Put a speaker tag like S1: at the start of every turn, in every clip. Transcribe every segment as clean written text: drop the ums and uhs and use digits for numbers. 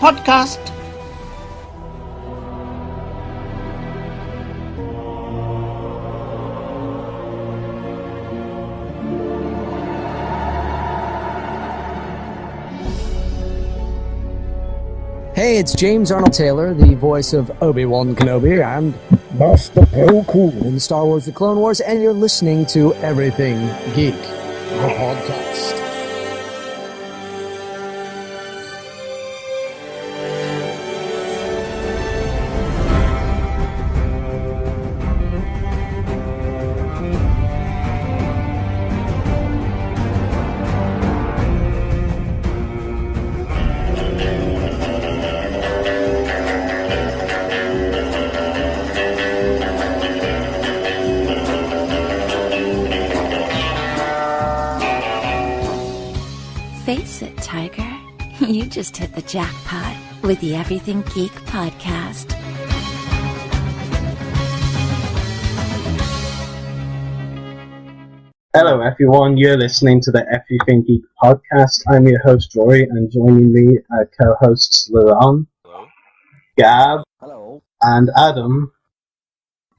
S1: podcast.
S2: Hey, it's James Arnold Taylor, the voice of Obi-Wan Kenobi and Master Poku in Star Wars The Clone Wars, and you're listening to Everything Geek, the podcast.
S3: Face it, Tiger. You just hit the jackpot with the Everything Geek podcast.
S4: Hello everyone, you're listening to the Everything Geek podcast. I'm your host Rory, and joining me are co-hosts Laurent, Gab,
S2: Hello.
S4: and Adam.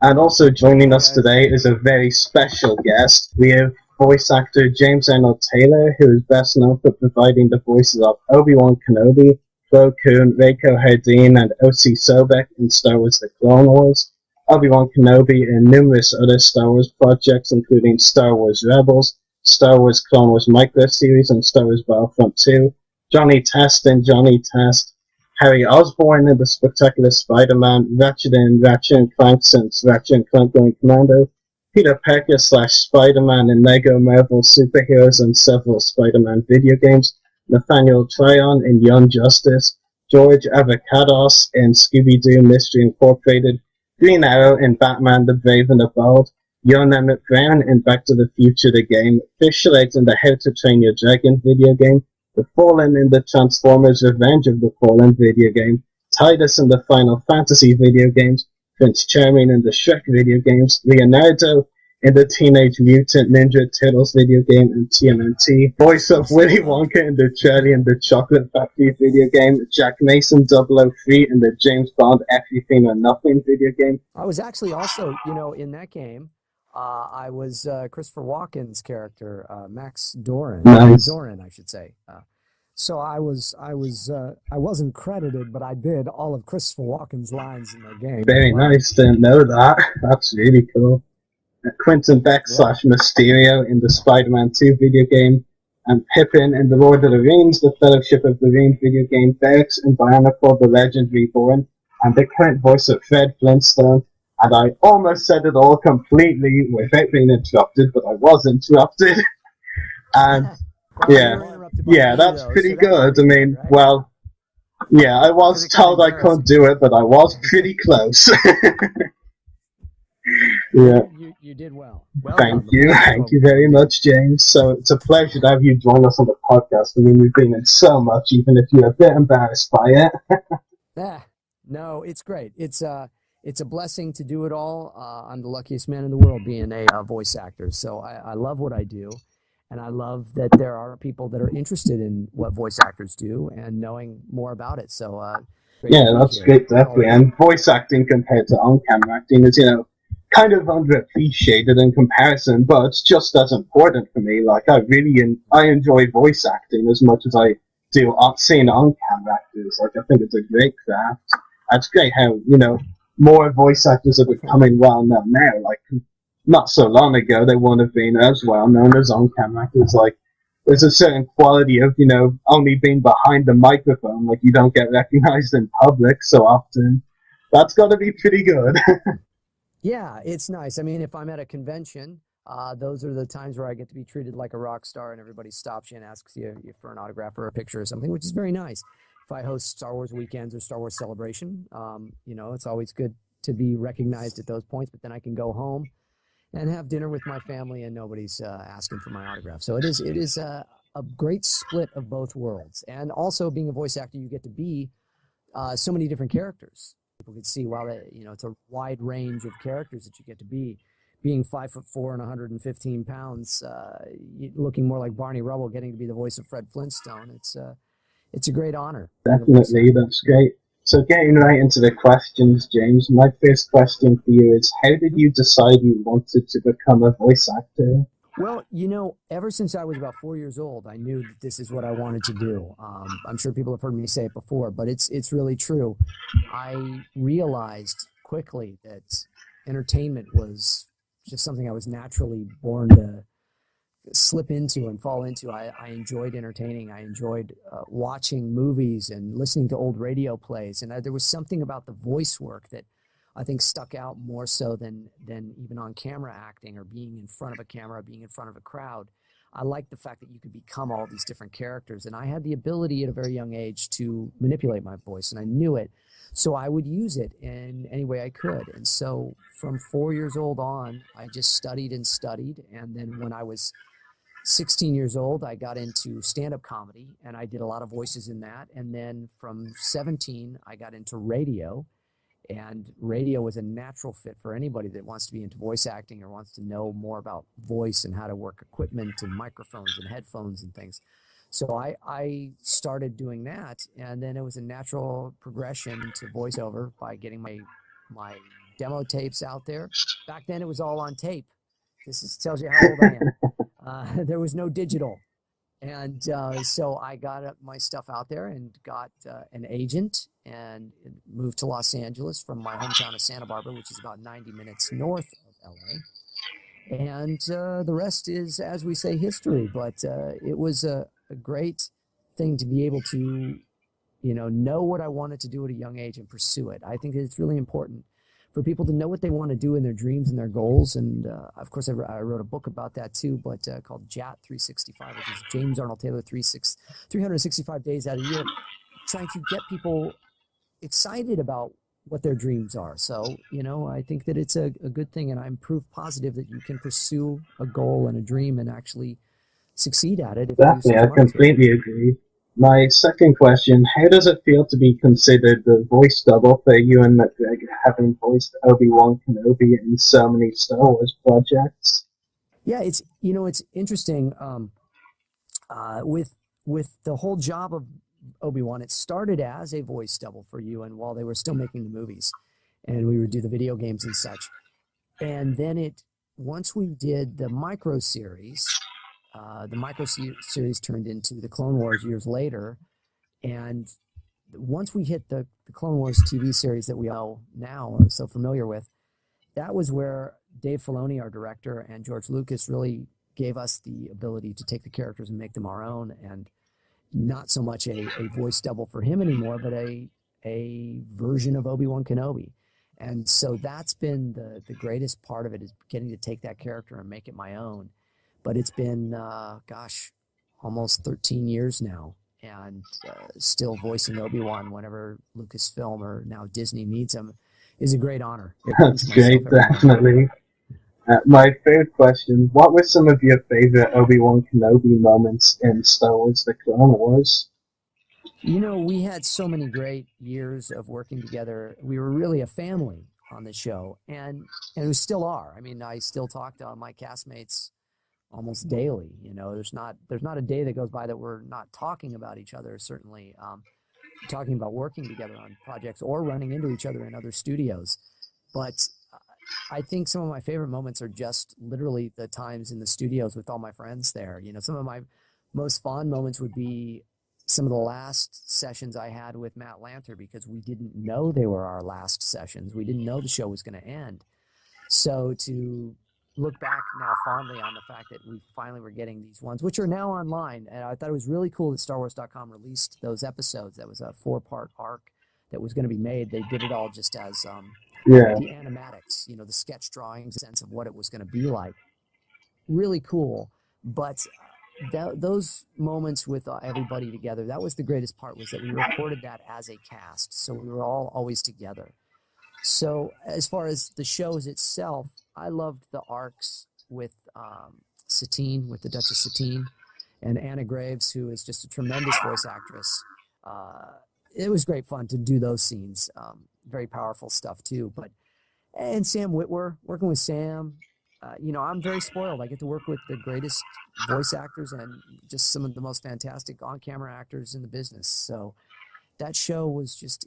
S4: And also joining us today is a very special guest. We have voice actor James Arnold Taylor, who is best known for providing the voices of Obi-Wan Kenobi, Plo Koon, Reiko Hardin, and O.C. Sobek in Star Wars The Clone Wars, Obi-Wan Kenobi in numerous other Star Wars projects, including Star Wars Rebels, Star Wars Clone Wars Micro Series, and Star Wars Battlefront 2, Johnny Test in Johnny Test, Harry Osborn in The Spectacular Spider-Man, Ratchet and Clank since Ratchet and Clank Going Commando, Peter Parker / Spider-Man in Lego Marvel Superheroes and several Spider-Man video games, Nathaniel Tryon in Young Justice, George Avocados in Scooby-Doo Mystery Incorporated, Green Arrow in Batman the Brave and the Bold, Young Emmett Brown in Back to the Future the game, Fisherlight in the How to Train Your Dragon video game, The Fallen in the Transformers Revenge of the Fallen video game, Titus in the Final Fantasy video games, Prince Charming in the Shrek video games, Leonardo in the Teenage Mutant Ninja Turtles video game and TMNT, voice of Willy Wonka in the Charlie and the Chocolate Factory video game, Jack Mason 003 in the James Bond Everything or Nothing video game.
S2: I was actually also, in that game, I was Christopher Walken's character, Max Doran.
S4: Nice.
S2: Doran, I should say. So I wasn't credited, but I did all of Christopher Walken's lines in the game.
S4: Very nice, didn't know that. That's really cool. Quentin Beck / Mysterio in the Spider-Man 2 video game, and Pippin in the Lord of the Rings, the Fellowship of the Ring video game, Berks in Bionicle the Legend Reborn, and the current voice of Fred Flintstone. And I almost said it all completely without being interrupted, but I was interrupted. And yeah, that's pretty good. I mean, well, yeah, I was told I couldn't do it, but I was pretty close. Yeah.
S2: You did well.
S4: Thank you very much, James. So it's a pleasure to have you join us on the podcast. I mean, you've been in so much, even if you're a bit embarrassed by it.
S2: No, it's great. It's a blessing to do it all. I'm the luckiest man in the world being a voice actor. So I love what I do, and I love that there are people that are interested in what voice actors do and knowing more about it. So
S4: yeah, that's great, definitely. And voice acting compared to on-camera acting is, kind of underappreciated in comparison, but it's just as important for me. Like, I enjoy voice acting as much as I do seeing on-camera actors. Like, I think it's a great craft. It's great how, more voice actors are becoming well known now. Like, not so long ago, they wouldn't have been as well known as on-camera actors. Like, there's a certain quality of, only being behind the microphone. Like, you don't get recognized in public so often. That's got to be pretty good.
S2: Yeah, it's nice. I mean, if I'm at a convention, those are the times where I get to be treated like a rock star and everybody stops you and asks you for an autograph or a picture or something, which is very nice. If I host Star Wars weekends or Star Wars Celebration, it's always good to be recognized at those points, but then I can go home and have dinner with my family and nobody's asking for my autograph. So it is a great split of both worlds. And also being a voice actor, you get to be so many different characters. People could see, wow, it's a wide range of characters that you get to be. Being 5'4" and 115 pounds, looking more like Barney Rubble, getting to be the voice of Fred Flintstone. it's a great honor.
S4: Definitely, that's great. So getting right into the questions, James, my first question for you is, how did you decide you wanted to become a voice actor?
S2: Well, ever since I was about 4 years old, I knew that this is what I wanted to do. I'm sure people have heard me say it before, but it's really true. I realized quickly that entertainment was just something I was naturally born to slip into and fall into. I enjoyed entertaining. I enjoyed watching movies and listening to old radio plays. And there was something about the voice work that I think stuck out more so than even on camera acting or being in front of a camera, being in front of a crowd. I liked the fact that you could become all these different characters. And I had the ability at a very young age to manipulate my voice, and I knew it. So I would use it in any way I could. And so from 4 years old on, I just studied and studied. And then when I was 16 years old, I got into stand-up comedy, and I did a lot of voices in that. And then from 17, I got into radio, and radio was a natural fit for anybody that wants to be into voice acting or wants to know more about voice and how to work equipment and microphones and headphones and things. So I started doing that, and then it was a natural progression to voiceover by getting my demo tapes out there. Back then, it was all on tape. Tells you how old I am. There was no digital. And so I got my stuff out there and got an agent and moved to Los Angeles from my hometown of Santa Barbara, which is about 90 minutes north of LA. And the rest is, as we say, history. But it was a great thing to be able to, know what I wanted to do at a young age and pursue it. I think it's really important for people to know what they want to do in their dreams and their goals. And of course, I wrote a book about that too, but called JAT 365, which is James Arnold Taylor 365 days out of the year, trying to get people excited about what their dreams are. So, I think that it's a good thing, and I'm proof positive that you can pursue a goal and a dream and actually succeed at it.
S4: Definitely, I completely agree. My second question, how does it feel to be considered the voice double for Ewan McGregor, having voiced Obi-Wan Kenobi in so many Star Wars projects?
S2: Yeah, it's interesting. With the whole job of Obi-Wan, it started as a voice double for Ewan while they were still making the movies, and we would do the video games and such. And then once we did the micro series, turned into the Clone Wars years later. And once we hit the Clone Wars TV series that we all now are so familiar with, that was where Dave Filoni, our director, and George Lucas really gave us the ability to take the characters and make them our own, and not so much a voice double for him anymore, but a version of Obi-Wan Kenobi. And so that's been the greatest part of it, is getting to take that character and make it my own. But it's been, almost 13 years now, and still voicing Obi-Wan whenever Lucasfilm or now Disney needs him is a great honor.
S4: That's great, definitely. My third question, what were some of your favorite Obi-Wan Kenobi moments in Star Wars The Clone Wars?
S2: We had so many great years of working together. We were really a family on the show, and we still are. I mean, I still talk to my castmates almost daily. There's not a day that goes by that we're not talking about each other, certainly talking about working together on projects or running into each other in other studios. But I think some of my favorite moments are just literally the times in the studios with all my friends there. Some of my most fond moments would be some of the last sessions I had with Matt Lanter, because we didn't know they were our last sessions. We didn't know the show was going to end. So to look back now fondly on the fact that we finally were getting these ones, which are now online. And I thought it was really cool that StarWars.com released those episodes. That was a 4-part arc that was going to be made. They did it all just as the animatics, the sketch drawings, sense of what it was going to be like. Really cool. But those moments with everybody together, that was the greatest part, was that we recorded that as a cast. So we were all always together. So as far as the shows itself, I loved the arcs with Satine, with the Duchess Satine, and Anna Graves, who is just a tremendous voice actress. It was great fun to do those scenes. Very powerful stuff too. And Sam Witwer, working with Sam, I'm very spoiled. I get to work with the greatest voice actors and just some of the most fantastic on-camera actors in the business. So that show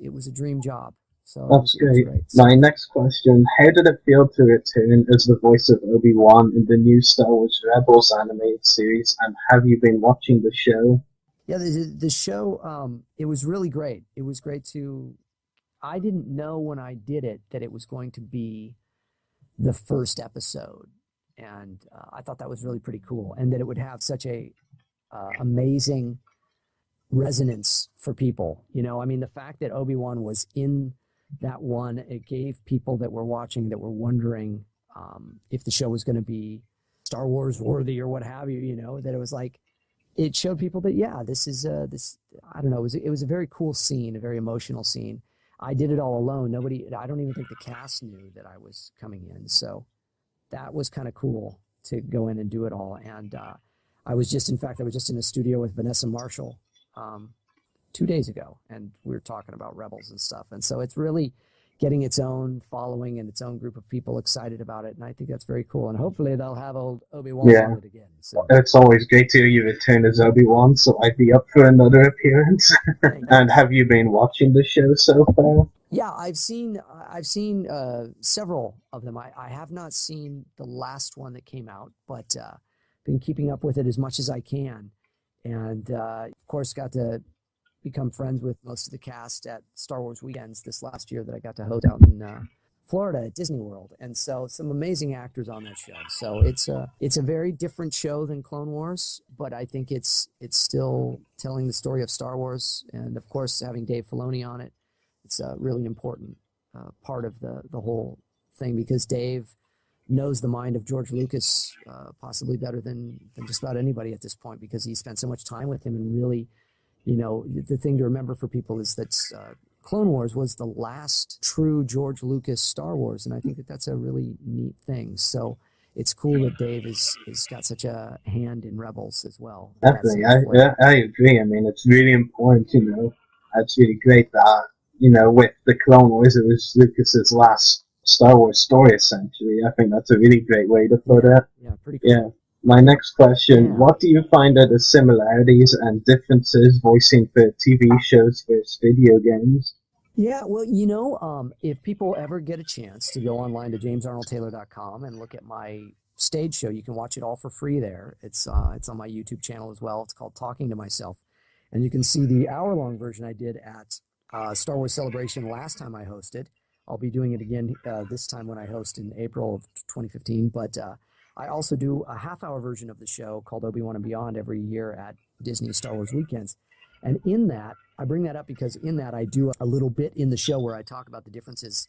S2: it was a dream job. So
S4: That's
S2: it was
S4: great.
S2: great. So,
S4: My next question, how did it feel to return as the voice of Obi-Wan in the new Star Wars Rebels animated series, and have you been watching the show?
S2: yeah, the show, it was really great. It was great I didn't know when I did it that it was going to be the first episode. And I thought that was really pretty cool. And that it would have such a amazing resonance for people. I mean, the fact that Obi-Wan was in that one, it gave people that were watching that were wondering if the show was going to be Star Wars worthy or what have you, that it was like, it showed people that, yeah, this is I don't know, it was a very cool scene, a very emotional scene. I did it all alone. I don't even think the cast knew that I was coming in. So that was kind of cool to go in and do it all. And I was just in the studio with Vanessa Marshall 2 days ago, and we were talking about Rebels and stuff. And so it's really getting its own following and its own group of people excited about it. And I think that's very cool. And hopefully they'll have old Obi-Wan on it again. So
S4: It's always great to hear you return as Obi-Wan, so I'd be up for another appearance. And have you been watching the show so far?
S2: Yeah, I've seen several of them. I have not seen the last one that came out, but been keeping up with it as much as I can. And of course, got to become friends with most of the cast at Star Wars weekends this last year that I got to host out in Florida at Disney World. And so some amazing actors on that show. So it's a very different show than Clone Wars, but I think it's still telling the story of Star Wars. And of course, having Dave Filoni on it, it's a really important part of the whole thing, because Dave knows the mind of George Lucas possibly better than just about anybody at this point, because he spent so much time with him. And really, the thing to remember for people is that Clone Wars was the last true George Lucas Star Wars, and I think that that's a really neat thing. So it's cool that Dave is got such a hand in Rebels as well.
S4: Definitely, I agree. I mean, it's really important, It's really great that, with the Clone Wars, it was Lucas's last Star Wars story, essentially. I think that's a really great way to put it.
S2: Yeah, pretty cool.
S4: Yeah. My next question, what do you find are the similarities and differences voicing for TV shows versus video games?
S2: Yeah, well, if people ever get a chance to go online to jamesarnoldtaylor.com and look at my stage show, you can watch it all for free there. It's on my YouTube channel as well. It's called Talking to Myself. And you can see the hour-long version I did at Star Wars Celebration last time I hosted. I'll be doing it again this time when I host in April of 2015. But I also do a half-hour version of the show called Obi-Wan and Beyond every year at Disney Star Wars Weekends. And in that, I bring that up because in that I do a little bit in the show where I talk about the differences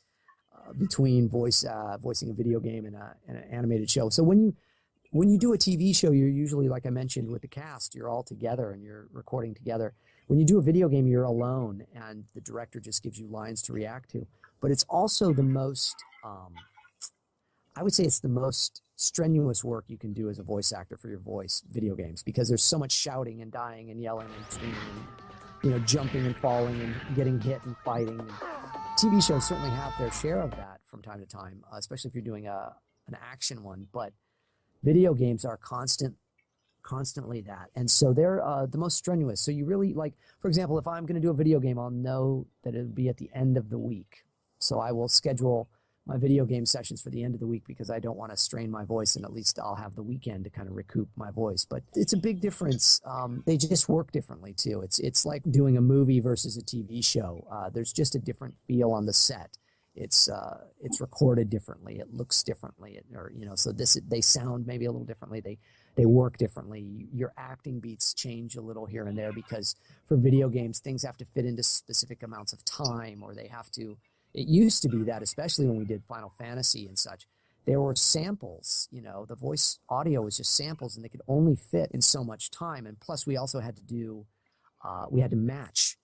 S2: between voicing a video game and an animated show. So when you do a TV show, you're usually, like I mentioned, with the cast, you're all together and you're recording together. When you do a video game, you're alone and the director just gives you lines to react to. But it's also the most, I would say it's the most strenuous work you can do as a voice actor for your voice video games, because there's so much shouting and dying and yelling and screaming and, jumping and falling and getting hit and fighting. And TV shows certainly have their share of that from time to time, especially if you're doing an action one. But video games are constantly that. And so they're the most strenuous. So you really, like, for example, if I'm going to do a video game, I'll know that it'll be at the end of the week. So I will schedule my video game sessions for the end of the week because I don't want to strain my voice, and at least I'll have the weekend to kind of recoup my voice. But it's a big difference. They just work differently too. It's like doing a movie versus a TV show. There's just a different feel on the set. It's recorded differently. It looks differently, so they sound maybe a little differently. They work differently. Your acting beats change a little here and there because for video games, things have to fit into specific amounts of time, or they have to. It used to be that, especially when we did Final Fantasy and such, there were samples. The voice audio was just samples, and they could only fit in so much time. And plus, we also had to match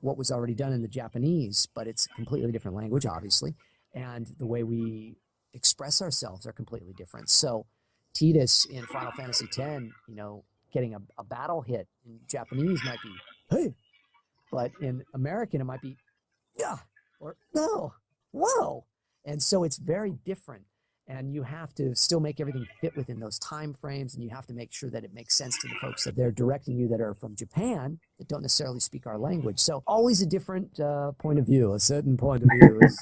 S2: what was already done in the Japanese, but it's a completely different language, obviously, and the way we express ourselves are completely different. So Tidus in Final Fantasy X, getting a battle hit in Japanese might be, hey, but in American it might be, yeah, or no, whoa. And so it's very different. And you have to still make everything fit within those time frames, and you have to make sure that it makes sense to the folks that they're directing you that are from Japan that don't necessarily speak our language. So always a different point of view. A certain point of view is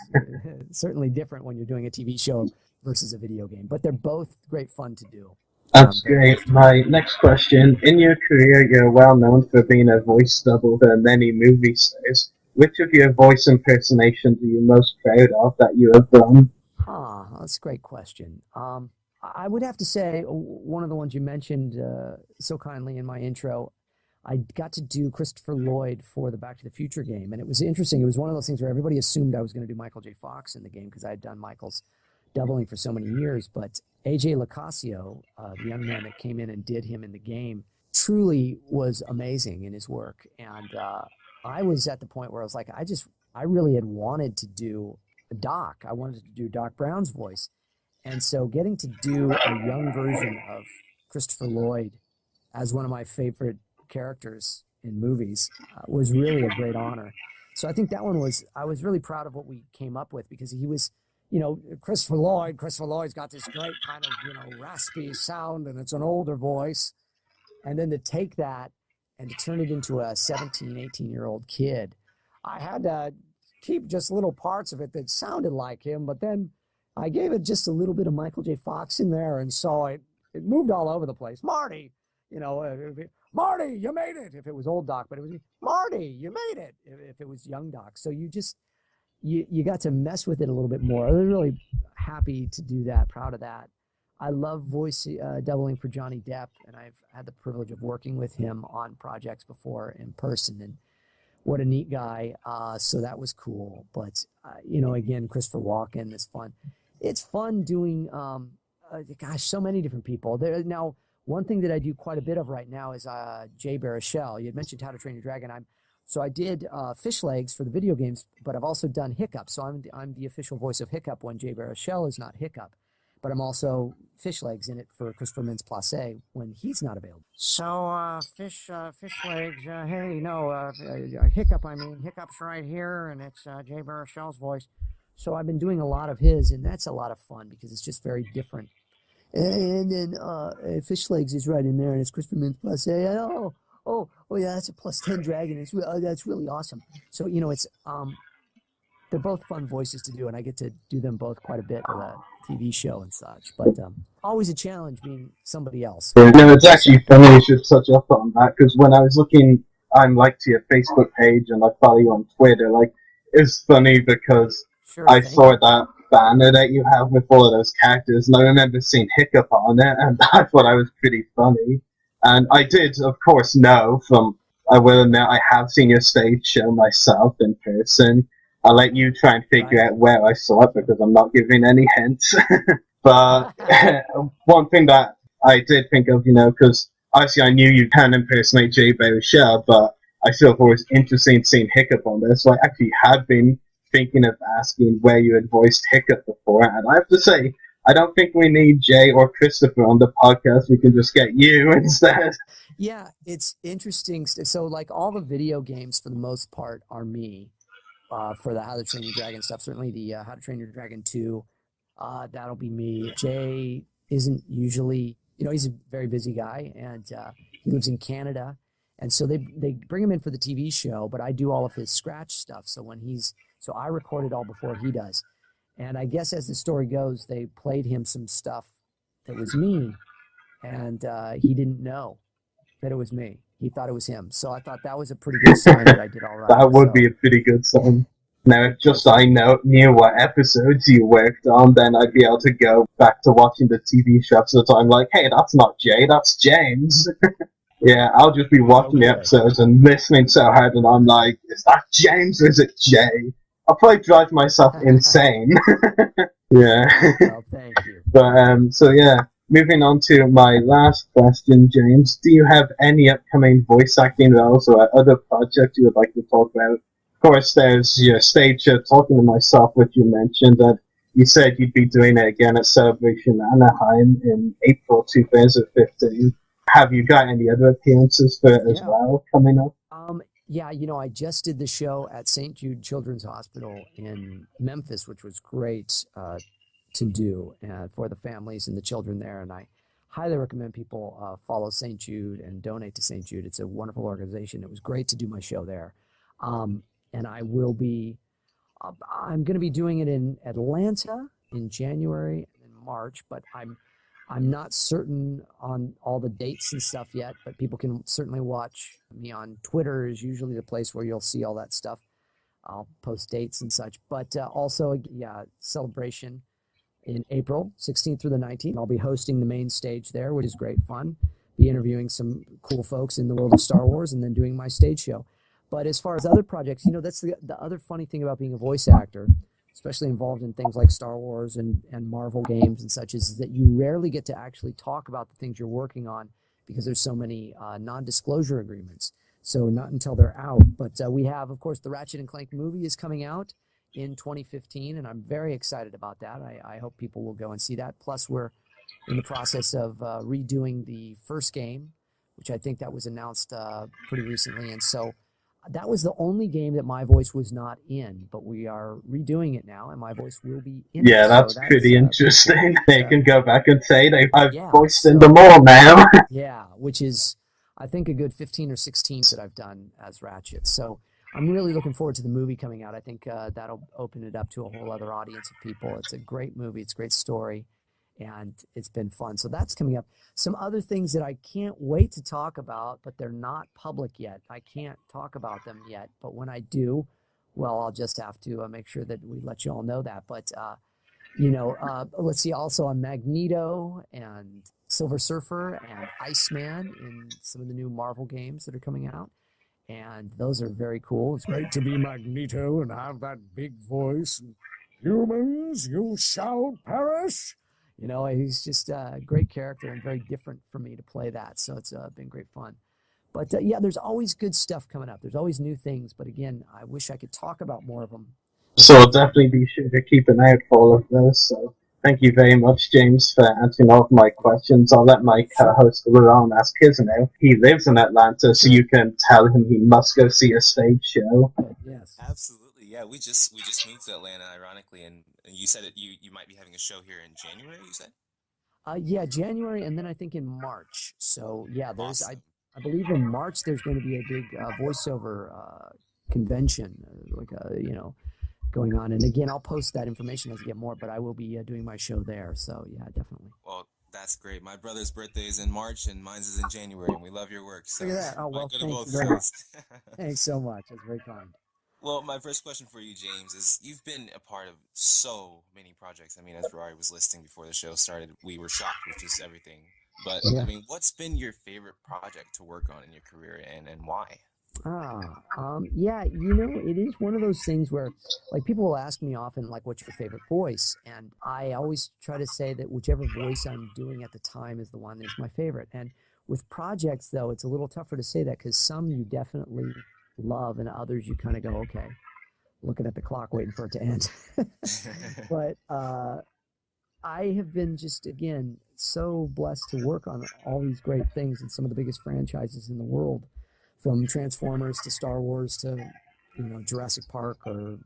S2: certainly different when you're doing a TV show versus a video game. But they're both great fun to do.
S4: That's great. My next question. In your career, you're well known for being a voice double for many movie stars. Which of your voice impersonations are you most proud of that you have done?
S2: That's a great question. I would have to say one of the ones you mentioned so kindly in my intro, I got to do Christopher Lloyd for the Back to the Future game, and it was interesting. It was one of those things where everybody assumed I was going to do Michael J. Fox in the game because I had done Michael's doubling for so many years, but A.J. Locascio, the young man that came in and did him in the game, truly was amazing in his work, and I was at the point where I was like, I really had wanted to do Doc. I wanted to do Doc Brown's voice. And so getting to do a young version of Christopher Lloyd as one of my favorite characters in movies was really a great honor. So I think that one I was really proud of what we came up with because he was, Christopher Lloyd's got this great kind of, raspy sound and it's an older voice. And then to take that and to turn it into a 17, 18-year-old kid, I had to keep just little parts of it that sounded like him, but then I gave it just a little bit of Michael J. Fox in there, and so it moved all over the place. Marty, Marty, you made it, if it was old Doc, but it was Marty, you made it, if it was young Doc. So you got to mess with it a little bit more. I was really happy to do that, proud of that. I love voice doubling for Johnny Depp, and I've had the privilege of working with him on projects before in person, and what a neat guy. So that was cool. But, again, Christopher Walken is fun. It's fun doing, so many different people. Now, one thing that I do quite a bit of right now is Jay Baruchel. You had mentioned How to Train Your Dragon. So I did Fish Legs for the video games, but I've also done Hiccup. So I'm the official voice of Hiccup when Jay Baruchel is not Hiccup. But I'm also Fish Legs in it for Christopher Mintz-Plasse when he's not available. So, Fish Legs, Hiccup, Hiccup's right here, and it's Jay Baruchel's voice. So I've been doing a lot of his, and that's a lot of fun because it's just very different. And then Fish Legs is right in there, and it's Christopher Mintz-Plasse. Oh, yeah, that's a +10 dragon. That's really awesome. So, it's they're both fun voices to do, and I get to do them both quite a bit with a TV show and such. But always a challenge being somebody else.
S4: No, it's actually funny you should touch up on that, because when I was looking, to your Facebook page and I follow you on Twitter, it's funny because I saw that banner that you have with all of those characters, and I remember seeing Hiccup on it, and I thought I was pretty funny. And I did, of course, I will admit, I have seen your stage show myself in person. I'll let you try and figure out where I saw it because I'm not giving any hints. But one thing that I did think of, because obviously I knew you can impersonate Jay Baruchel, but I still thought it was interesting seeing Hiccup on there. So I actually had been thinking of asking where you had voiced Hiccup before. And I have to say, I don't think we need Jay or Christopher on the podcast. We can just get you instead.
S2: Yeah, it's interesting. So, all the video games, for the most part, are me. For the How to Train Your Dragon stuff, certainly the How to Train Your Dragon 2, that'll be me. Jay isn't usually, he's a very busy guy, and he lives in Canada, and so they bring him in for the TV show, but I do all of his scratch stuff. So so I record it all before he does, and I guess as the story goes, they played him some stuff that was me, and he didn't know that it was me. He thought it was him. So I thought that was a pretty good sign that I did all right.
S4: That would be a pretty good sign. Now, if just I knew what episodes you worked on, then I'd be able to go back to watching the TV show so that I'm like, hey, that's not Jay, that's James. Yeah, I'll just be watching the episodes and listening so hard, and I'm like, is that James or is it Jay? I'll probably drive myself insane. Yeah.
S2: Well, thank you.
S4: But, so yeah. Moving on to my last question, James. Do you have any upcoming voice acting roles or other projects you would like to talk about? Of course, there's your stage show, Talking to Myself, which you mentioned, that you said you'd be doing it again at Celebration Anaheim in April 2015. Have you got any other appearances for it as well coming up?
S2: Yeah, I just did the show at St. Jude Children's Hospital in Memphis, which was great. to do for the families and the children there. And I highly recommend people follow St. Jude and donate to St. Jude. It's a wonderful organization. It was great to do my show there. And I'm going to be doing it in Atlanta in January and March, but I'm not certain on all the dates and stuff yet, but people can certainly watch me on Twitter is usually the place where you'll see all that stuff. I'll post dates and such, but also, celebration in April 16th through the 19th. I'll be hosting the main stage there, which is great fun. Be interviewing some cool folks in the world of Star Wars and then doing my stage show. But as far as other projects, that's the other funny thing about being a voice actor, especially involved in things like Star Wars and Marvel games and such, is that you rarely get to actually talk about the things you're working on because there's so many non-disclosure agreements. So not until they're out. But we have, of course, the Ratchet and Clank movie is coming out in 2015, and I'm very excited about that. I hope people will go and see that. Plus, we're in the process of redoing the first game, which I think that was announced pretty recently. And so that was the only game that my voice was not in, but we are redoing it now, and my voice will be in it.
S4: Yeah, that's pretty interesting.
S2: Cool.
S4: They can go back and say I've voiced in
S2: so,
S4: them all now.
S2: Yeah, which is, I think, a good 15 or 16 that I've done as Ratchet. So I'm really looking forward to the movie coming out. I think that'll open it up to a whole other audience of people. It's a great movie. It's a great story, and it's been fun. So that's coming up. Some other things that I can't wait to talk about, but they're not public yet. I can't talk about them yet, but when I do, well, I'll just have to make sure that we let you all know that. But, let's see, also on Magneto and Silver Surfer and Iceman in some of the new Marvel games that are coming out. And those are very cool. It's great to be Magneto and have that big voice. And, humans, you shall perish. He's just a great character and very different for me to play that. So it's been great fun. But there's always good stuff coming up. There's always new things. But again, I wish I could talk about more of them.
S4: So I'll definitely be sure to keep an eye out for all of this. So thank you very much, James, for answering all of my questions. I'll let my co-host Ron ask his now. He lives in Atlanta, so you can tell him he must go see a stage show.
S2: Yes,
S1: absolutely. Yeah, we just moved to Atlanta, ironically, and you said it. You might be having a show here in January. You said?
S2: Yeah, January, and then I think in March. So yeah, there's
S1: Awesome.
S2: I believe in March there's going to be a big voiceover convention, going on. And again, I'll post that information as I get more. But I will be doing my show there. So yeah, definitely.
S1: Well, that's great. My brother's birthday is in March, and mine's is in January, and we love your work. So
S2: look at that. Oh well, thank you very much. Thanks so much. That's very kind.
S1: Well, my first question for you, James, is you've been a part of so many projects. I mean, as Rory was listing before the show started, we were shocked with just everything. But, yeah. I mean, what's been your favorite project to work on in your career, and why?
S2: It is one of those things where, like, people will ask me often, like, what's your favorite voice? And I always try to say that whichever voice I'm doing at the time is the one that's my favorite. And with projects, though, it's a little tougher to say that because some you definitely love and others you kind of go, okay, looking at the clock waiting for it to end. But I have been just, again, so blessed to work on all these great things and some of the biggest franchises in the world, from Transformers to Star Wars to Jurassic Park or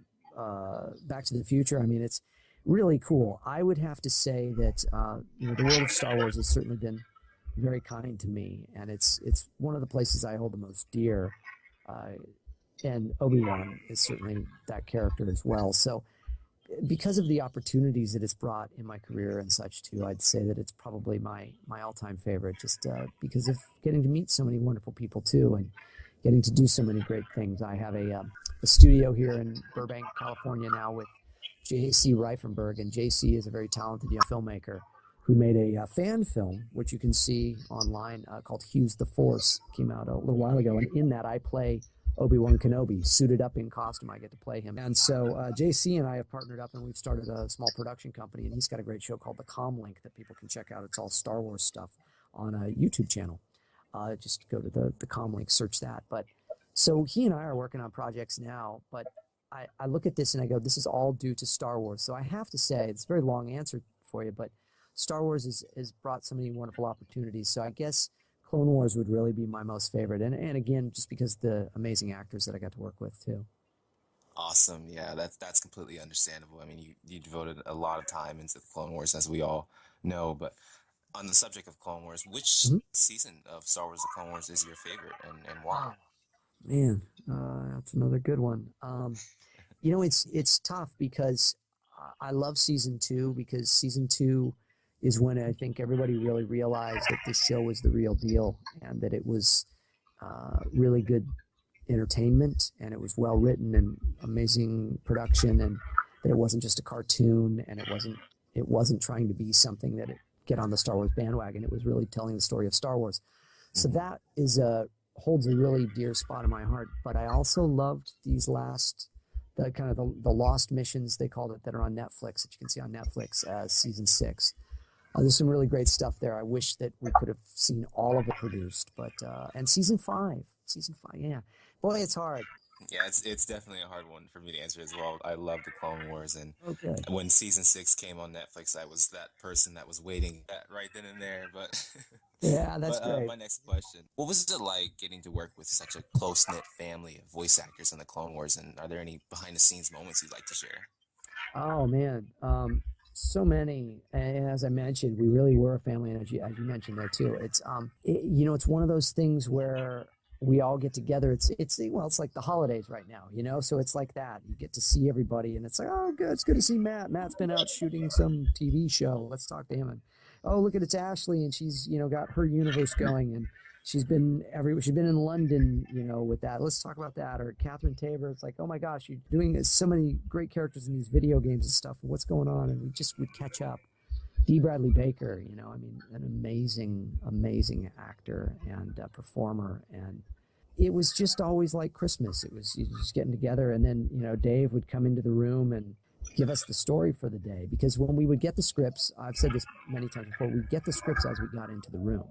S2: Back to the Future. I mean, it's really cool. I would have to say that the world of Star Wars has certainly been very kind to me, and it's one of the places I hold the most dear. And Obi-Wan is certainly that character as well. So because of the opportunities that it's brought in my career and such too, I'd say that it's probably my all-time favorite, just because of getting to meet so many wonderful people too and getting to do so many great things. I have a studio here in Burbank, California now with J.C. Reifenberg, and J.C. is a very talented young filmmaker who made a fan film, which you can see online, called Hughes the Force. Came out a little while ago, and in that I play Obi-Wan Kenobi, suited up in costume. I get to play him. And so JC and I have partnered up, and we've started a small production company, and he's got a great show called The Comlink that people can check out. It's all Star Wars stuff on a YouTube channel. Just go to the Comlink, search that. But so he and I are working on projects now, but I look at this and I go, this is all due to Star Wars. So I have to say, it's a very long answer for you, but Star Wars has brought so many wonderful opportunities. So I guess Clone Wars would really be my most favorite. And again, just because of the amazing actors that I got to work with, too.
S1: Awesome. Yeah, that's completely understandable. I mean, you devoted a lot of time into the Clone Wars, as we all know. But on the subject of Clone Wars, which
S2: Mhm.
S1: season of Star Wars: The Clone Wars is your favorite, and why?
S2: Oh man, that's another good one. You know, it's tough because I love season two because season two is when I think everybody really realized that this show was the real deal and that it was really good entertainment and it was well written and amazing production and that it wasn't just a cartoon and it wasn't trying to be something that it get on the Star Wars bandwagon. It was really telling the story of Star Wars. So
S1: Hmm.
S2: that is a holds a really dear spot in my heart. But I also loved these last the kind of the lost missions they called it that are on Netflix that you can see on Netflix as season six. There's some really great stuff there. I wish that we could have seen all of it produced, but and season five, yeah, boy, it's hard.
S1: Yeah, it's definitely a hard one for me to answer as well. I love the Clone Wars, and
S2: Okay,
S1: when season 6 came on Netflix, I was that person that was waiting that right then and there. But
S2: yeah, that's
S1: but
S2: great.
S1: my next question: what was it like getting to work with such a close knit family of voice actors in the Clone Wars? And are there any behind the scenes moments you'd like to share?
S2: Oh man, so many. And as I mentioned, we really were a family, and as you mentioned there too, it's one of those things where we all get together. It's like the holidays right now, So it's like that. You get to see everybody, and it's like, oh, good. It's good to see Matt. Matt's been out shooting some TV show. Let's talk to him. And oh, look at it's Ashley, and she's got her universe going, and she's been in London, with that. Let's talk about that. Or Catherine Tabor. It's like, oh my gosh, you're doing so many great characters in these video games and stuff. What's going on? And we just would catch up. D. Bradley Baker, I mean, an amazing, amazing actor and performer. And it was just always like Christmas. It was you just getting together, and then Dave would come into the room and give us the story for the day. Because when we would get the scripts, I've said this many times before, we'd get the scripts as we got into the room,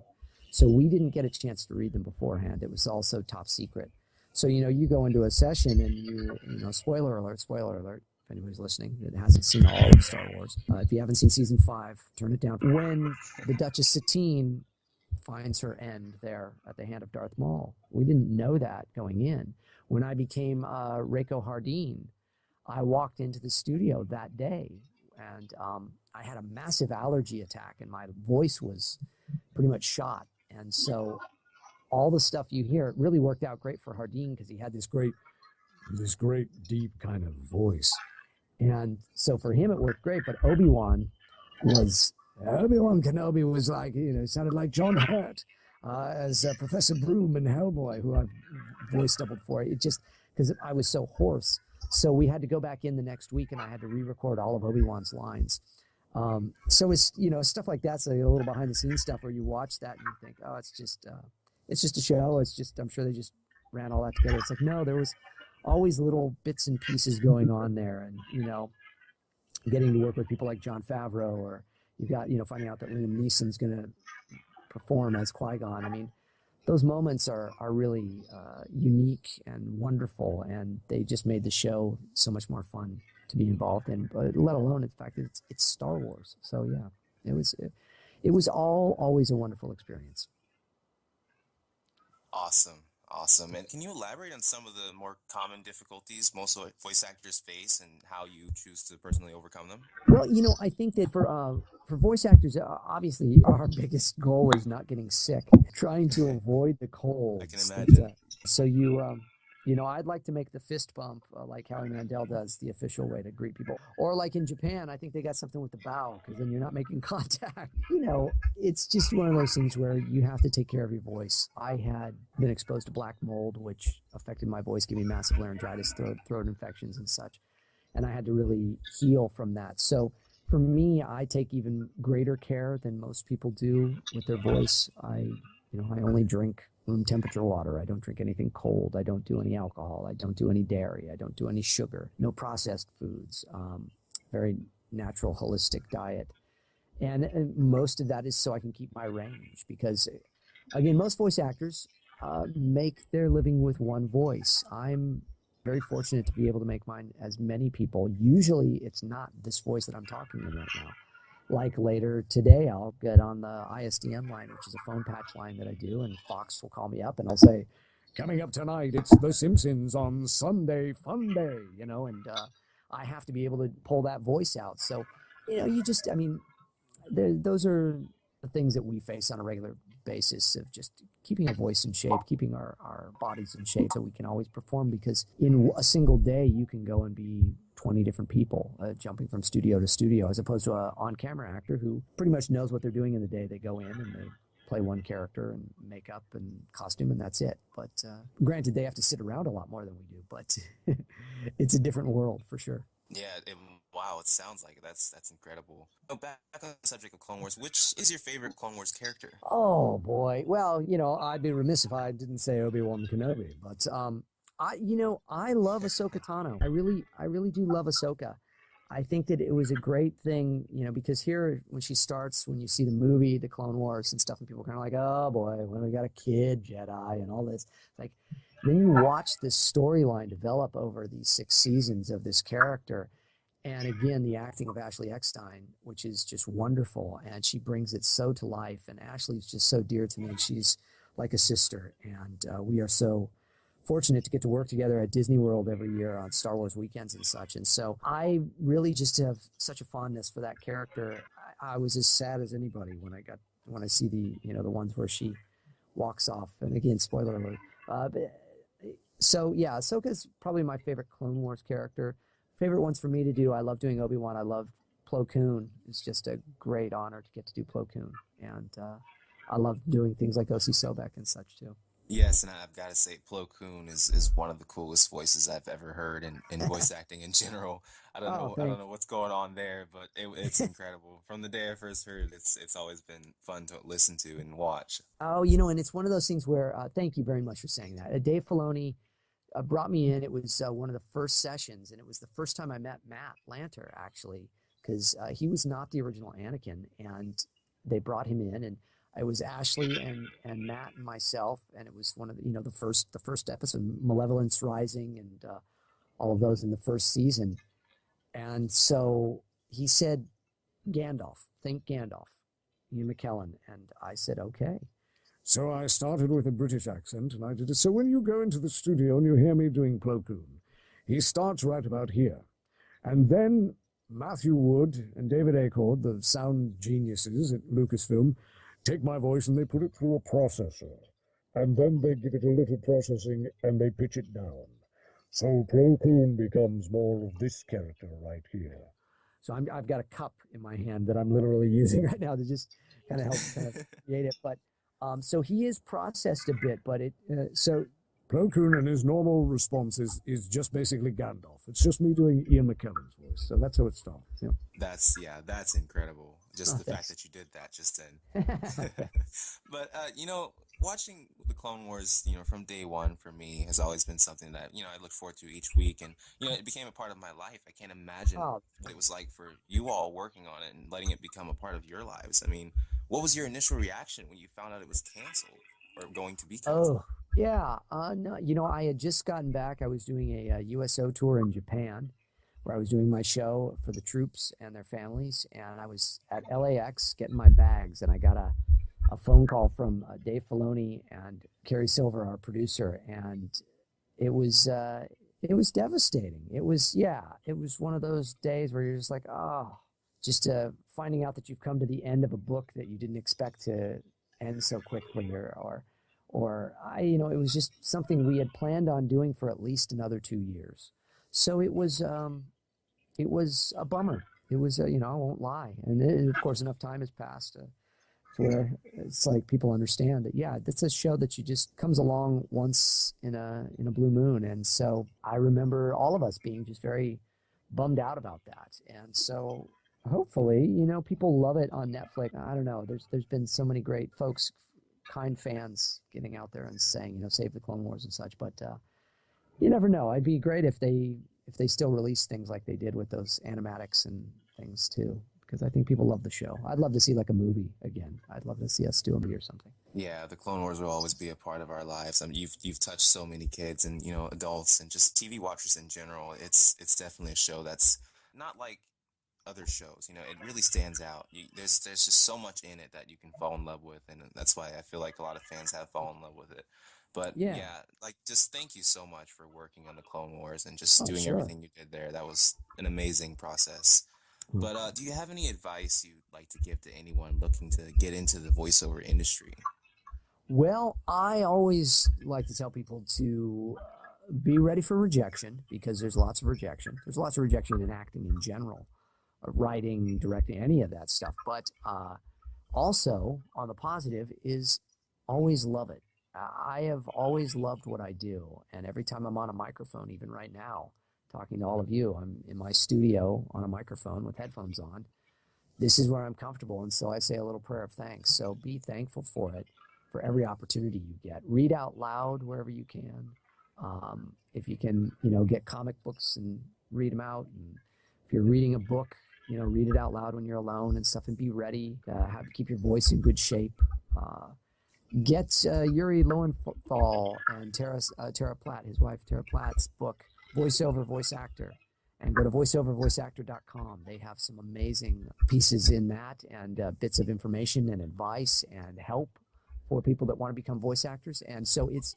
S2: so we didn't get a chance to read them beforehand. It was also top secret. So you go into a session and spoiler alert, spoiler alert. If anybody's listening that hasn't seen all of Star Wars, if you haven't seen season 5, turn it down. When the Duchess Satine finds her end there at the hand of Darth Maul. We didn't know that going in. When I became Reiko Hardeen, I walked into the studio that day and I had a massive allergy attack and my voice was pretty much shot. And so all the stuff you hear, it really worked out great for Hardeen because he had this great deep kind of voice. And so for him, it worked great. But was Obi-Wan Kenobi was like, sounded like John Hurt as Professor Broom in Hellboy, who I've voice doubled for. It just because I was so hoarse. So we had to go back in the next week, and I had to re-record all of Obi-Wan's lines. So it's stuff like that's a little behind the scenes stuff where you watch that and you think, oh, it's just a show. It's just I'm sure they just ran all that together. It's like no, there was always little bits and pieces going on there, and getting to work with people like Jon Favreau, or you got finding out that Liam Neeson's going to perform as Qui-Gon. I mean, those moments are really unique and wonderful, and they just made the show so much more fun to be involved in. But let alone the fact that it's Star Wars. So yeah, it was all always a wonderful experience.
S1: Awesome. Awesome. And can you elaborate on some of the more common difficulties most voice actors face and how you choose to personally overcome them?
S2: Well, I think that for voice actors, obviously our biggest goal is not getting sick, trying to avoid the
S1: I can
S2: colds.
S1: imagine.
S2: So I'd like to make the fist bump like Howie Mandel does, the official way to greet people. Or like in Japan, I think they got something with the bow because then you're not making contact. It's just one of those things where you have to take care of your voice. I had been exposed to black mold, which affected my voice, giving me massive laryngitis, throat infections, and such. And I had to really heal from that. So for me, I take even greater care than most people do with their voice. I only drink room temperature water. I don't drink anything cold. I don't do any alcohol. I don't do any dairy. I don't do any sugar. No processed foods. Very natural, holistic diet. And most of that is so I can keep my range because, again, most voice actors make their living with one voice. I'm very fortunate to be able to make mine as many people. Usually it's not this voice that I'm talking in right now. Like later today, I'll get on the ISDN line, which is a phone patch line that I do, and Fox will call me up and I'll say, Coming up tonight, it's The Simpsons on Sunday Fun Day, you know, and I have to be able to pull that voice out. So, you know, I mean, those are the things that we face on a regular basis of just keeping our voice in shape, keeping our bodies in shape so we can always perform, because in a single day, you can go and be 20 different people jumping from studio to studio, as opposed to an on-camera actor who pretty much knows what they're doing in the day. They go in and they play one character and makeup and costume, and that's it. But granted, they have to sit around a lot more than we do, but it's a different world for sure.
S1: Yeah, wow, it sounds like it. That's incredible. Oh, back on the subject of Clone Wars, which is your favorite Clone Wars character?
S2: Oh boy. Well, you know, I'd be remiss if I didn't say Obi-Wan Kenobi, but I love Ahsoka Tano. I really do love Ahsoka. I think that it was a great thing, you know, because here when she starts, when you see the movie, the Clone Wars and stuff, and people are kind of like, oh boy, when we got a kid Jedi and all this, like, then you watch this storyline develop over these 6 seasons of this character. And again, the acting of Ashley Eckstein, which is just wonderful, and she brings it so to life. And Ashley's just so dear to me. She's like a sister, and we are so fortunate to get to work together at Disney World every year on Star Wars weekends and such. And so I really just have such a fondness for that character. I was as sad as anybody when I see the ones where she walks off. And again, spoiler alert. So yeah, Ahsoka's probably my favorite Clone Wars character. Favorite ones for me to do, I love doing Obi-Wan. I love Plo Koon. It's just a great honor to get to do Plo Koon. And I love doing things like O.C. Sobek and such too.
S1: Yes, and I've got to say, Plo Koon is one of the coolest voices I've ever heard in voice acting in general. I don't know what's going on there, but it's incredible. From the day I first heard, it's always been fun to listen to and watch.
S2: Oh, you know, and it's one of those things where thank you very much for saying that. Dave Filoni brought me in. It was one of the first sessions, and it was the first time I met Matt Lanter, actually, because he was not the original Anakin, and they brought him in, and it was Ashley and Matt and myself, and it was one of the first episode, Malevolence Rising, and all of those in the first season. And so he said, Gandalf, think Gandalf, Ian McKellen, and I said, okay. So I started with a British accent, and I did it. So when you go into the studio and you hear me doing Plo Koon, he starts right about here. And then Matthew Wood and David Acord, the sound geniuses at Lucasfilm, take my voice and they put it through a processor. And then they give it a little processing and they pitch it down. So Plo Koon becomes more of this character right here. So I've got a cup in my hand that I'm literally using right now to just kind of help create it. But so he is processed a bit, but so Plo Koon and his normal response is just basically Gandalf. It's just me doing Ian McKellen's voice. So that's how it starts. Yeah.
S1: That's incredible. Just the fact that you did that just then. But watching the Clone Wars, from day one for me has always been something that I look forward to each week, and it became a part of my life. I can't imagine what it was like for you all working on it and letting it become a part of your lives. I mean, what was your initial reaction when you found out it was canceled or going to be canceled?
S2: Oh, yeah. No, I had just gotten back. I was doing a USO tour in Japan, where I was doing my show for the troops and their families, and I was at LAX getting my bags, and I got a phone call from Dave Filoni and Carrie Silver, our producer, and it was devastating. It was one of those days where you're just like, just finding out that you've come to the end of a book that you didn't expect to end so quickly, or it was just something we had planned on doing for at least another 2 years. So it was a bummer. It was, I won't lie. And of course, enough time has passed to where it's like people understand that, yeah, that's a show that you just comes along once in a blue moon. And so I remember all of us being just very bummed out about that. And so hopefully, people love it on Netflix. I don't know. There's been so many great folks, kind fans getting out there and saying, save the Clone Wars and such. But you never know. It'd be great if they still release things like they did with those animatics and things too, because I think people love the show. I'd love to see like a movie again. I'd love to see us do a movie or something.
S1: Yeah, the Clone Wars will always be a part of our lives. I mean, you've touched so many kids and adults and just TV watchers in general. It's definitely a show that's not like other shows. It really stands out. There's just so much in it that you can fall in love with, and that's why I feel like a lot of fans have fallen in love with it. But
S2: Yeah.
S1: yeah, like just thank you so much for working on the Clone Wars and just doing
S2: Sure.
S1: everything you did there. That was an amazing process. But do you have any advice you'd like to give to anyone looking to get into the voiceover industry?
S2: Well, I always like to tell people to be ready for rejection because there's lots of rejection. There's lots of rejection in acting in general, writing, directing, any of that stuff. But also, on the positive, is always love it. I have always loved what I do. And every time I'm on a microphone, even right now, talking to all of you, I'm in my studio on a microphone with headphones on. This is where I'm comfortable. And so I say a little prayer of thanks. So be thankful for it, for every opportunity you get. Read out loud wherever you can. If you can, get comic books and read them out. And if you're reading a book, read it out loud when you're alone and stuff, and be ready to keep your voice in good shape. Get Yuri Lowenthal and Tara Platt, his wife Tara Platt's book, Voiceover Voice Actor, and go to voiceovervoiceactor.com. They have some amazing pieces in that and bits of information and advice and help for people that want to become voice actors. And so it's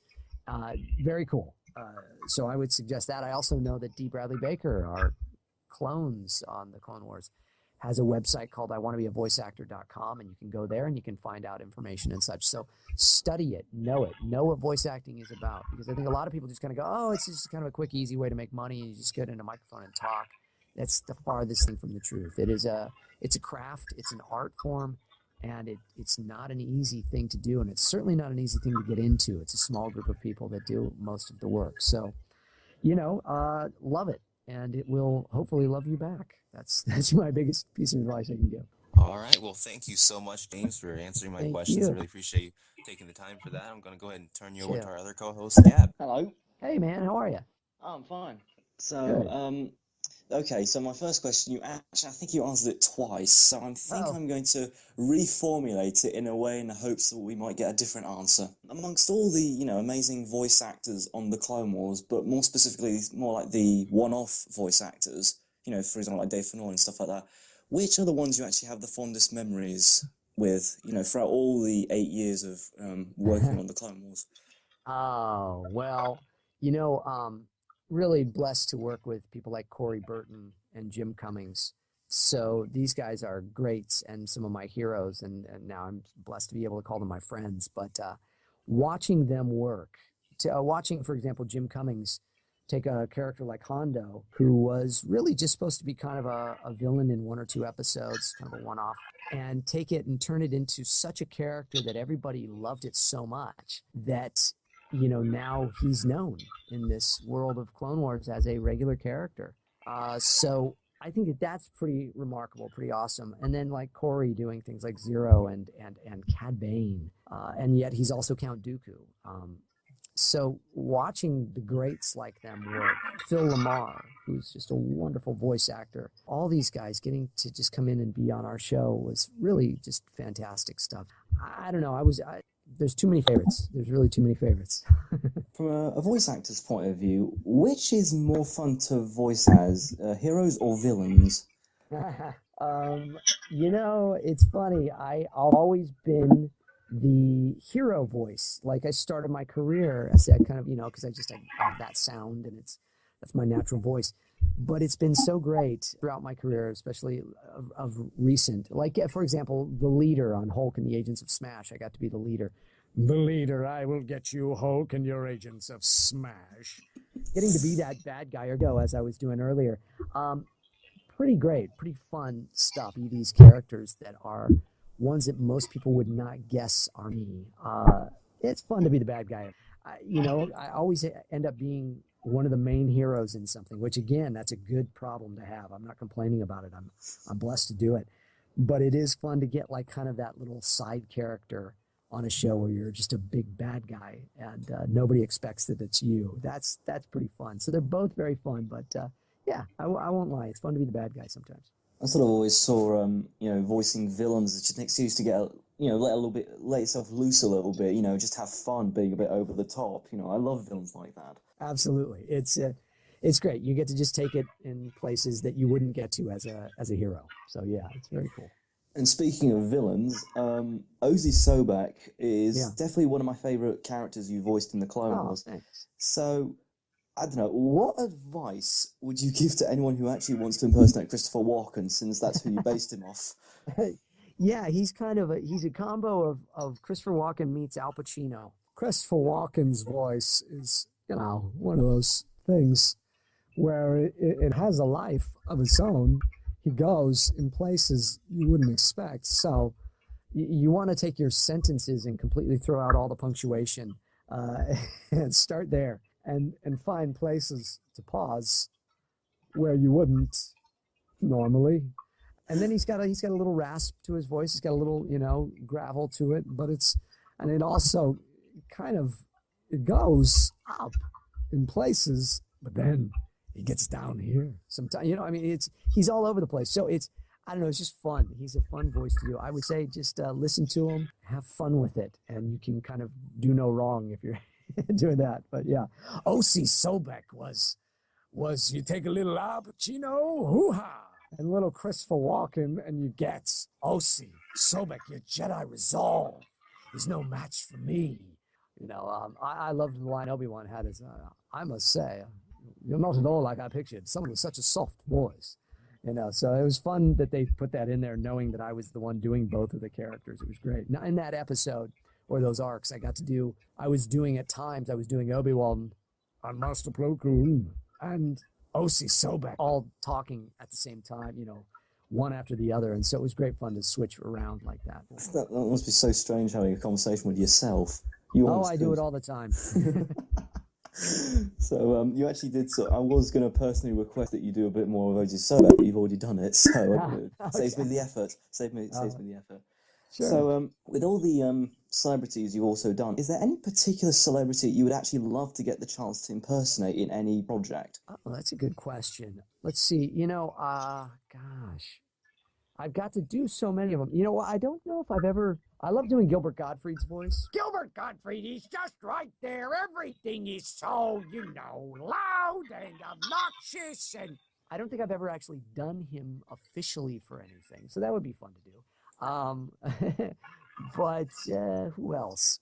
S2: very cool. So I would suggest that. I also know that D. Bradley Baker, our clones on the Clone Wars, has a website called iwanttobeavoiceactor.com, and you can go there and you can find out information and such. So study it, know what voice acting is about, because I think a lot of people just kind of go, oh, it's just kind of a quick, easy way to make money, and you just get in a microphone and talk. That's the farthest thing from the truth. It's a craft, it's an art form, and it's not an easy thing to do, and it's certainly not an easy thing to get into. It's a small group of people that do most of the work. So, love it, and it will hopefully love you back. That's my biggest piece of advice I can give.
S1: All right. Well, thank you so much, James, for answering my questions. I really appreciate you taking the time for that. I'm going to go ahead and turn you over to our other co-host, Gab.
S5: Hello.
S2: Hey, man. How are you?
S5: Oh, I'm fine. So, okay, so my first question, I think you answered it twice, so I'm going to reformulate it in a way in the hopes that we might get a different answer. Amongst all the, amazing voice actors on the Clone Wars, but more specifically, more like the one-off voice actors, for example, like Dave Filoni and stuff like that, which are the ones you actually have the fondest memories with, throughout all the 8 years of working on the Clone Wars?
S2: Oh, well, really blessed to work with people like Corey Burton and Jim Cummings. So these guys are greats and some of my heroes, and now I'm blessed to be able to call them my friends. But watching them work, watching, for example, Jim Cummings take a character like Hondo, who was really just supposed to be kind of a villain in 1 or 2 episodes, kind of a one-off, and take it and turn it into such a character that everybody loved it so much that now he's known in this world of Clone Wars as a regular character. So I think that's pretty remarkable, pretty awesome. And then like Corey doing things like Zero and Cad Bane, and yet he's also Count Dooku. So watching the greats like them work, Phil Lamar, who's just a wonderful voice actor, all these guys getting to just come in and be on our show was really just fantastic stuff. I don't know. There's too many favorites. There's really too many favorites.
S5: From a voice actor's point of view, which is more fun to voice as, heroes or villains?
S2: It's funny. I've always been the hero voice. Like I started my career as that kind of, because I have that sound and that's my natural voice. But it's been so great throughout my career, especially of recent. Like, for example, the leader on Hulk and the Agents of Smash. I got to be the leader. The leader, I will get you, Hulk, and your Agents of Smash. Getting to be that bad guy, or go, as I was doing earlier. Pretty great, pretty fun stuff. These characters that are ones that most people would not guess are me. It's fun to be the bad guy. I always end up being one of the main heroes in something, which again, that's a good problem to have. I'm not complaining about it. I'm blessed to do it. But it is fun to get like kind of that little side character on a show where you're just a big bad guy and nobody expects that it's you. That's pretty fun. So they're both very fun, but yeah, I won't lie. It's fun to be the bad guy sometimes.
S5: I sort of always saw, voicing villains as just an excuse to get, let yourself loose a little bit, just have fun being a bit over the top. I love villains like that.
S2: Absolutely. It's great. You get to just take it in places that you wouldn't get to as a hero. So yeah, it's very cool.
S5: And speaking of villains, Ozzy Sobek is
S2: Yeah.
S5: definitely one of my favorite characters you voiced in the Clone Wars.
S2: Thanks.
S5: So, I don't know, what advice would you give to anyone who actually wants to impersonate Christopher Walken, since that's who you based him off?
S2: Yeah, he's kind of he's a combo of Christopher Walken meets Al Pacino. Christopher Walken's voice is, one of those things where it has a life of its own. He goes in places you wouldn't expect. So you want to take your sentences and completely throw out all the punctuation and start there and find places to pause where you wouldn't normally. And then he's got a little rasp to his voice. He's got a little, gravel to it, but it also it goes up in places, but then he gets down here sometimes. He's all over the place. So I don't know, it's just fun. He's a fun voice to do. I would say just listen to him, have fun with it, and you can kind of do no wrong if you're doing that. But yeah, O.C. Sobek was you take a little Al Pacino, hoo-ha, and a little Christopher Walken, and you get O.C. Sobek, your Jedi resolve is no match for me. I loved the line Obi-Wan had is, I must say, you're not at all like I pictured. Someone with such a soft voice. So it was fun that they put that in there, knowing that I was the one doing both of the characters. It was great. Now, in that episode, or those arcs, I was doing Obi-Wan and Master Plo Koon and O.C. Sobek all talking at the same time, one after the other. And so it was great fun to switch around like that.
S5: That must be so strange having a conversation with yourself.
S2: I do it all the time.
S5: So you actually did. So I was going to personally request that you do a bit more of Ozzy Sobek, but you've already done it. So saves me the effort. Saves me the effort.
S2: Sure.
S5: So with all the celebrities you've also done, is there any particular celebrity you would actually love to get the chance to impersonate in any project?
S2: Oh, that's a good question. Let's see. Gosh, I've got to do so many of them. I don't know if I've ever. I love doing Gilbert Gottfried's voice. Gilbert Gottfried, he's just right there. Everything is so, loud and obnoxious. And I don't think I've ever actually done him officially for anything. So that would be fun to do. But who else?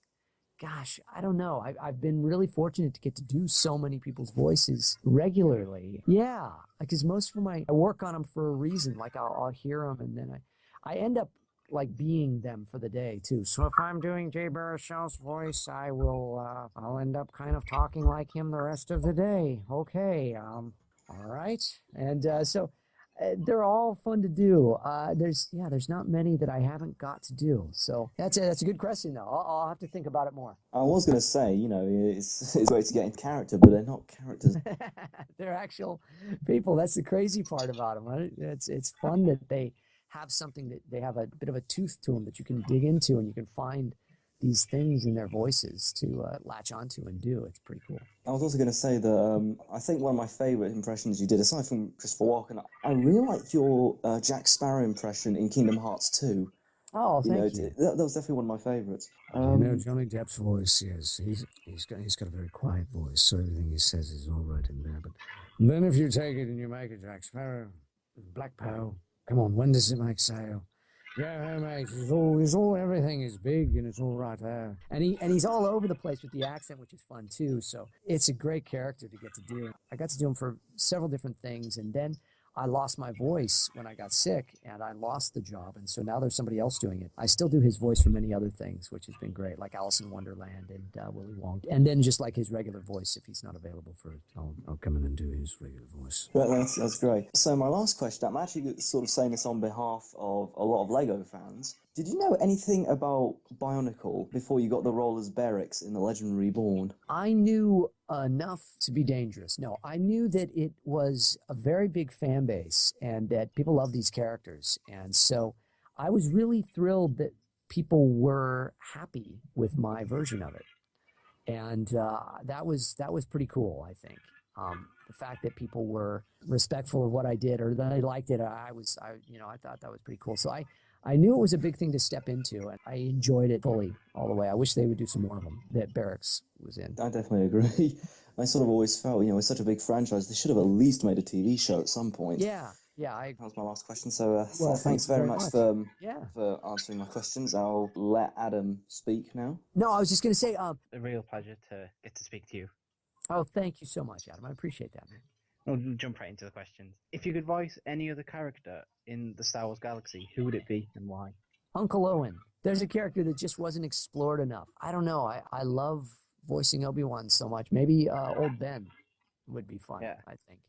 S2: Gosh, I don't know. I've been really fortunate to get to do so many people's voices regularly. Yeah, because most of them I work on them for a reason. Like I'll hear them and then I end up like being them for the day too. So if I'm doing Jay Baruchel's voice, I'll end up kind of talking like him the rest of the day. Okay, all right, and so. They're all fun to do. There's not many that I haven't got to do. So that's a good question though. I'll have to think about it more.
S5: I was going to say, it's great to get in character, but they're not characters.
S2: They're actual people. That's the crazy part about them. Right? It's fun that they have something that they have a bit of a tooth to them that you can dig into and you can find these things in their voices to latch onto and do. It's pretty cool.
S5: I was also going to say that I think one of my favourite impressions you did, aside from Christopher Walken, I really liked your Jack Sparrow impression in Kingdom Hearts 2.
S2: Oh, thank you.
S5: That was definitely one of my favourites.
S6: Johnny Depp's voice, yes, he's got a very quiet voice, so everything he says is all right in there. But then if you take it and you make it Jack Sparrow, Black Pearl, come on, when does it make sale? Yeah, mate, everything is big and it's all right there.
S2: And he's all over the place with the accent, which is fun too. So it's a great character to get to do. I got to do him for several different things, and then I lost my voice when I got sick, and I lost the job, and so now there's somebody else doing it. I still do his voice for many other things, which has been great, like Alice in Wonderland and Willy Wonka, and then just like his regular voice if he's not available for it.
S6: I'll come in and do his regular voice.
S5: That's great. So my last question, I'm actually sort of saying this on behalf of a lot of LEGO fans. Did you know anything about Bionicle before you got the role as Berix in The Legend Reborn?
S2: I knew enough to be dangerous. No, I knew that it was a very big fan base and that people love these characters. And so I was really thrilled that people were happy with my version of it. And that was pretty cool, I think. The fact that people were respectful of what I did or that they liked it, I thought that was pretty cool. So I knew it was a big thing to step into, and I enjoyed it fully all the way. I wish they would do some more of them that Berix was in.
S5: I definitely agree. I sort of always felt, it's such a big franchise, they should have at least made a TV show at some point.
S2: Yeah, Yeah,
S5: that was my last question. So
S2: well,
S5: thanks
S2: thank you
S5: very
S2: very
S5: much
S2: much. Yeah.
S5: for answering my questions. I'll let Adam speak now.
S2: No, I was just going to say,
S7: A real pleasure to get to speak to you.
S2: oh, thank you so much, Adam. I appreciate that, man.
S7: We'll jump right into the questions. If you could voice any other character in the Star Wars galaxy, who would it be and why?
S2: Uncle Owen. There's a character that just wasn't explored enough. I don't know. I love voicing Obi-Wan so much. Maybe old Ben would be fun,
S7: Yeah.
S2: I think.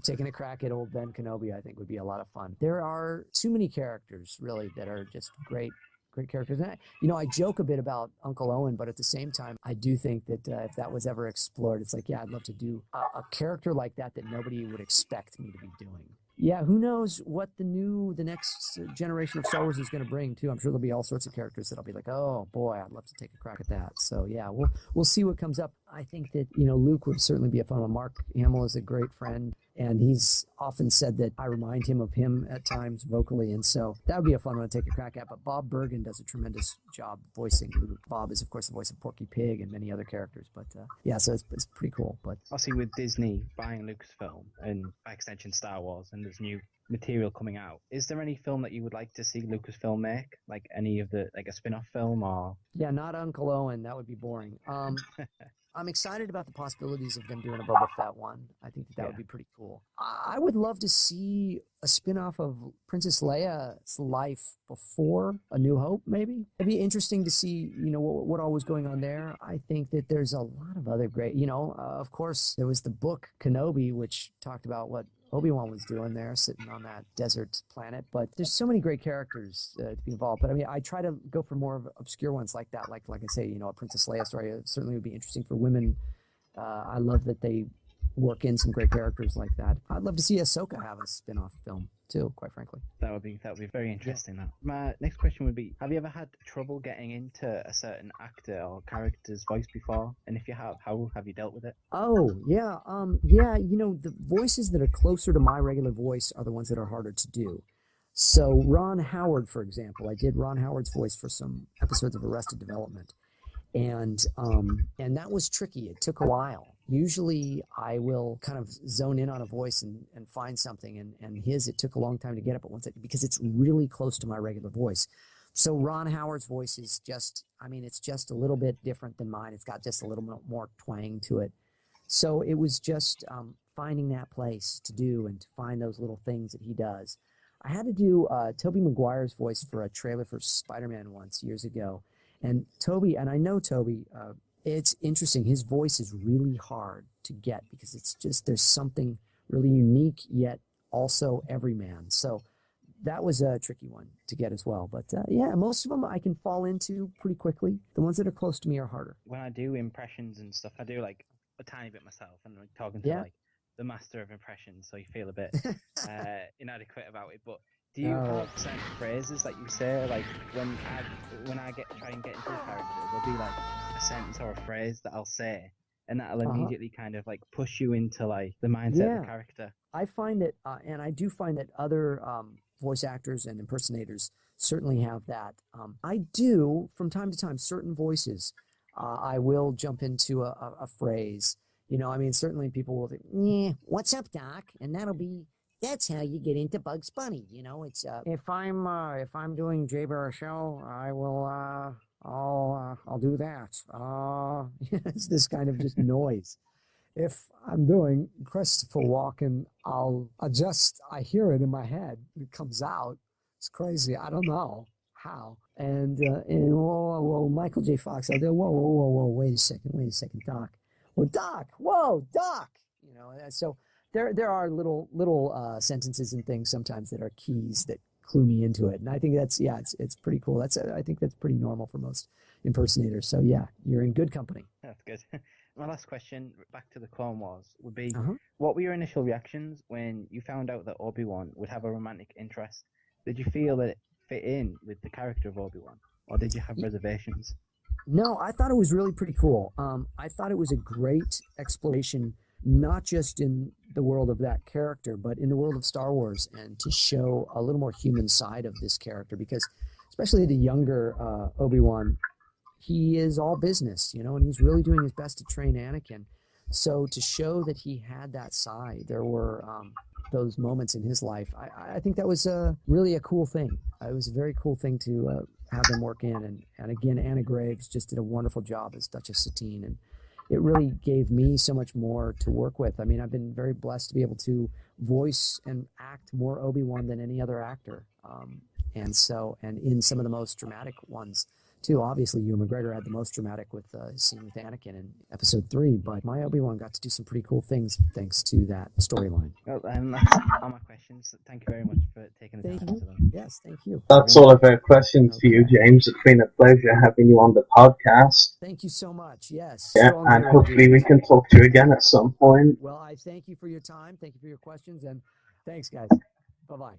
S2: Taking a crack at old Ben Kenobi, I think, would be a lot of fun. There are too many characters, really, that are just great characters. And I joke a bit about Uncle Owen, but at the same time, I do think that if that was ever explored, it's like, yeah, I'd love to do a character like that nobody would expect me to be doing. Yeah, who knows what the next generation of Star Wars is going to bring too. I'm sure there'll be all sorts of characters that I'll be like, oh boy, I'd love to take a crack at that. So yeah, we'll see what comes up. I think that Luke would certainly be a fun one. Mark Hamill is a great friend, and he's often said that I remind him of him at times vocally, and so that would be a fun one to take a crack at. But Bob Bergen does a tremendous job voicing Luke. Bob is of course the voice of Porky Pig and many other characters, but yeah, so it's pretty cool. But
S7: obviously with Disney buying Lucasfilm and by extension Star Wars, and there's new material coming out, is there any film that you would like to see Lucasfilm make, like any of the a spin-off film? Or
S2: yeah, not Uncle Owen, that would be boring. I'm excited about the possibilities of them doing a Boba Fett one. I think that would be pretty cool. I would love to see a spin-off of Princess Leia's life before A New Hope, maybe. It'd be interesting to see, what all was going on there. I think that there's a lot of other great, of course, there was the book Kenobi, which talked about what Obi-Wan was doing there, sitting on that desert planet. But there's so many great characters to be involved. But I mean, I try to go for more of obscure ones like that. Like I say, a Princess Leia story certainly would be interesting for women. I love that they work in some great characters like that. I'd love to see Ahsoka have a spin-off film too, quite frankly.
S7: That would be very interesting. Yeah. My next question would be, have you ever had trouble getting into a certain actor or character's voice before? And if you have, how have you dealt with it?
S2: Oh, yeah. The voices that are closer to my regular voice are the ones that are harder to do. So Ron Howard, for example, I did Ron Howard's voice for some episodes of Arrested Development. And that was tricky. It took a while. Usually I will kind of zone in on a voice and find something, and it took a long time to get it, but because it's really close to my regular voice. So Ron Howard's voice is it's just a little bit different than mine. It's got just a little bit more twang to it. So it was just finding that place to do and to find those little things that he does. I had to do Tobey Maguire's voice for a trailer for Spider-Man once years ago. And Tobey, and I know Tobey, it's interesting. His voice is really hard to get because it's just, there's something really unique yet also everyman. So that was a tricky one to get as well. But yeah, most of them I can fall into pretty quickly. The ones that are close to me are harder.
S7: When I do impressions and stuff, I do like a tiny bit myself and like talking to like the master of impressions, so you feel a bit inadequate about it. But do you have certain phrases that you say, like when I try and get into a character, there'll be like a sentence or a phrase that I'll say, and that'll immediately kind of like push you into like the mindset of the character.
S2: I find that, and I do find that other voice actors and impersonators certainly have that. I do, from time to time, certain voices, I will jump into a phrase. Certainly people will think, what's up, Doc? And that's how you get into Bugs Bunny. It's if I'm doing Jay Baruchel, I will I'll do that. It's this kind of just noise. If I'm doing Christopher Walken, I hear it in my head. It comes out. It's crazy. I don't know how. And whoa, Michael J. Fox out there. Whoa, wait a second, Doc. Well, Doc, whoa, Doc. So there are little sentences and things sometimes that are keys that clue me into it, and I think it's pretty cool. I think that's pretty normal for most impersonators. So yeah, you're in good company.
S7: That's good. My last question, back to the Clone Wars, would be, what were your initial reactions when you found out that Obi-Wan would have a romantic interest? Did you feel that it fit in with the character of Obi-Wan, or did you have reservations?
S2: No, I thought it was really pretty cool. I thought it was a great exploration, not just in the world of that character, but in the world of Star Wars, and to show a little more human side of this character, because especially the younger Obi-Wan, he is all business, and he's really doing his best to train Anakin. So to show that he had that side, there were those moments in his life. I think that was really a cool thing. It was a very cool thing to have them work in. And again, Anna Graves just did a wonderful job as Duchess Satine. And it really gave me so much more to work with. I mean, I've been very blessed to be able to voice and act more Obi-Wan than any other actor. And in some of the most dramatic ones too. Obviously, Ewan McGregor had the most dramatic with his scene with Anakin in Episode 3, but my Obi-Wan got to do some pretty cool things thanks to that storyline.
S7: Well, that's all my questions. Thank you very much for taking the time to them.
S2: Yes, thank you.
S4: That's all of our questions for you, James. It's been a pleasure having you on the podcast.
S2: Thank you so much. Yes.
S4: Yeah, and hopefully we can talk to you again at some point.
S2: Well, I thank you for your time. Thank you for your questions, and thanks, guys. Bye-bye.